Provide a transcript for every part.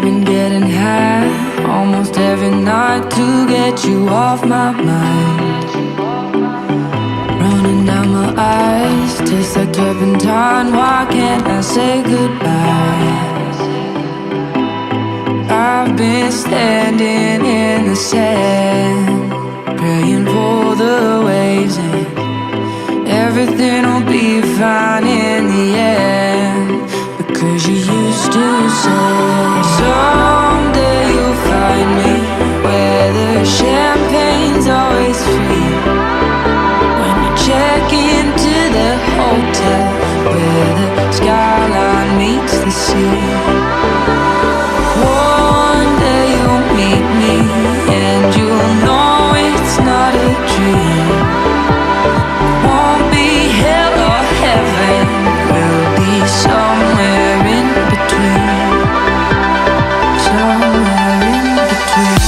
I've been getting high almost every night to get you off my mind. Running down my eyes, tastes like turpentine. Why can't I say goodbye? I've been standing in the sand, praying for the waves, and everything will be fine in the end. Because you used to say, someday you'll find me where the champagne's always free. When you check into the hotel where the skyline meets the sea. One day you'll meet me and you'll know it's not a dream. Won't be hell or heaven, we'll be somewhere in between. Somewhere in between.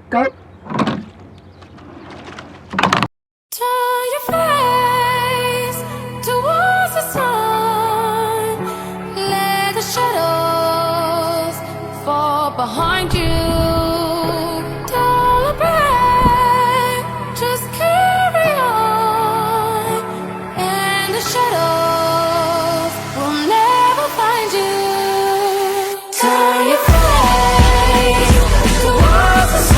Go. Turn your face towards the sun. Let the shadows fall behind you. Don't look back, just carry on. And the shadows will never find you. Turn your face towards the sun.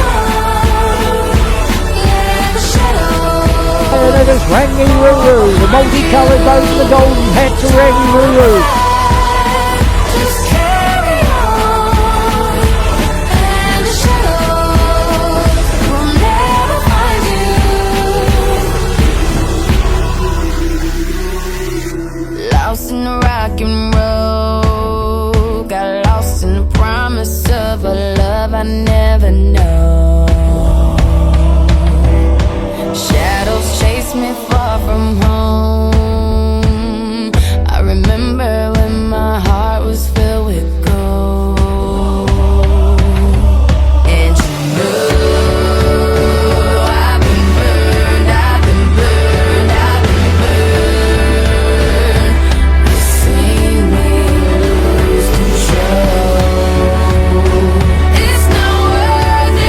That is Rangi Ruru, the multicoloured boat and the golden hats of Rangi Ruru. Just carry on, and the shadows will never find you. Lost in the rock and roll, got lost in the promise of a love I never know. Shadows chase me far from home. I remember when my heart was filled with gold. And you know I've been burned, I've been burned, I've been burned. You see me lose control. It's not worth it.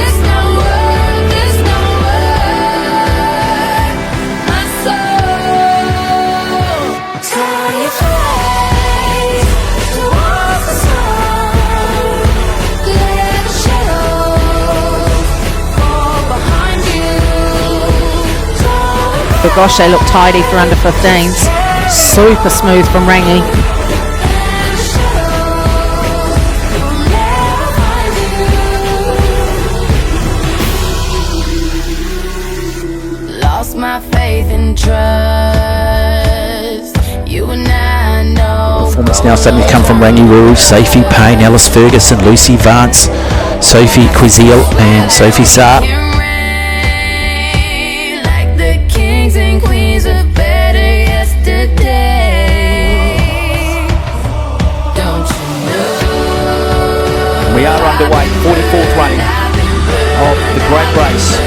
But gosh, they look tidy for under 15s. Super smooth from Rangi. Lost my faith and trust. You and I know. Performance now starting to come from Rangi, Ruru, Sophie Payne, Alice Ferguson, Lucy Vance, Sophie Quizile and Sophie Saar. Like the kings and queens of better yesterday. Don't you know? We are underway, 44th running of the Great Race.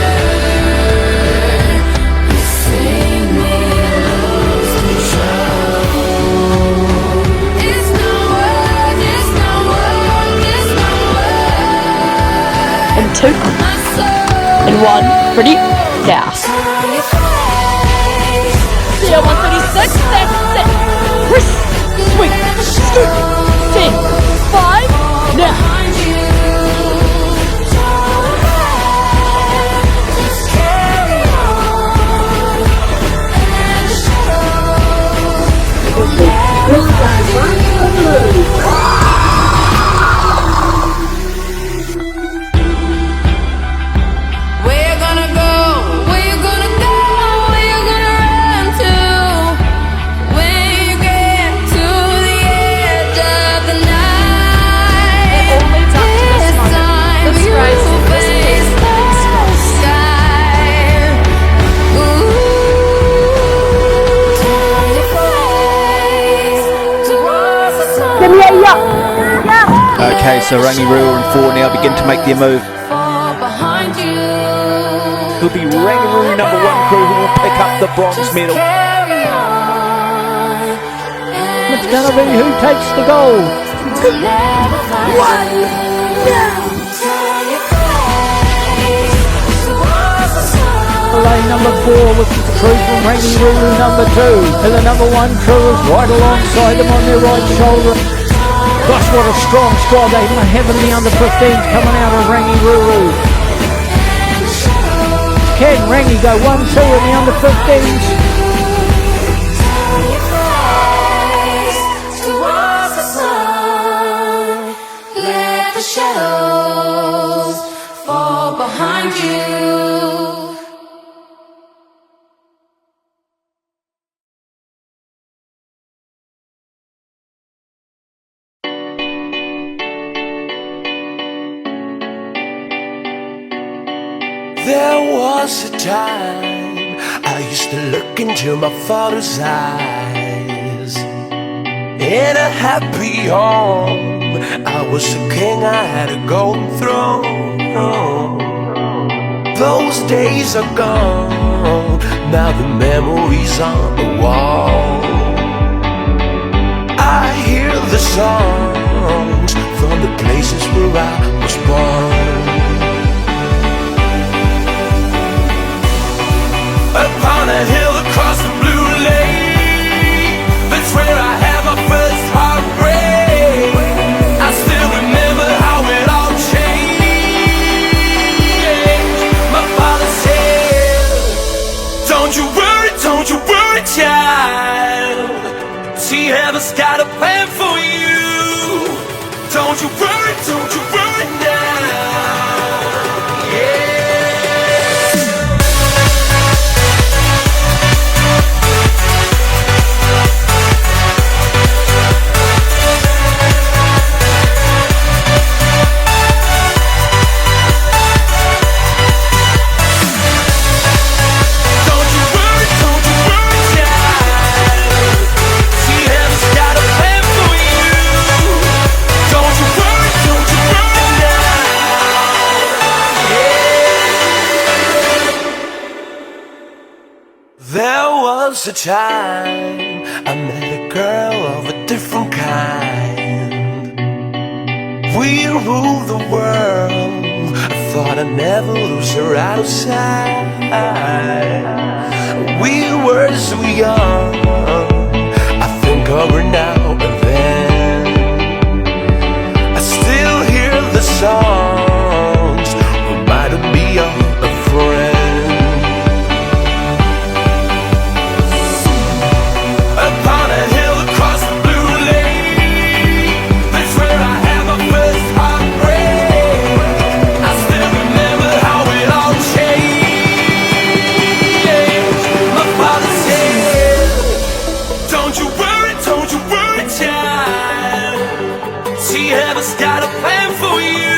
And 2 and 1 pretty gas. Yeah, 136, that's it. Chris, sweet, scoot, 10, 5, now. Okay, so Rangi, Ruru and 4 now begin to make their move. It'll be Rangi, Ruru number 1 crew who will pick up the bronze medal. It's going to be who takes the gold. Lane number 4, which is the crew from Rangi, Ruru number 2. And the number 1 crew is right alongside them on their right shoulder. Gosh, what a strong squad they have in the under 15s coming out of Rangi, Ruru. Can Rangi go 1-2 in the under 15s? Let the shadows fall behind you. There was a time I used to look into my father's eyes. In a happy home, I was a king, I had a golden throne. Those days are gone, now the memories on the wall. I hear the songs from the places where I was born. Upon a hill across the blue lake, that's where I had my first heartbreak. I still remember how it all changed. My father said, don't you worry, child. See, heaven's got a plan for you. Don't you worry now. Yeah. There was a time I met a girl of a different kind. We ruled the world. I thought I'd never lose her out of sight. We were so young, I think of her now and then. I still hear the songs, reminding me of a friend. ever start a plan for you.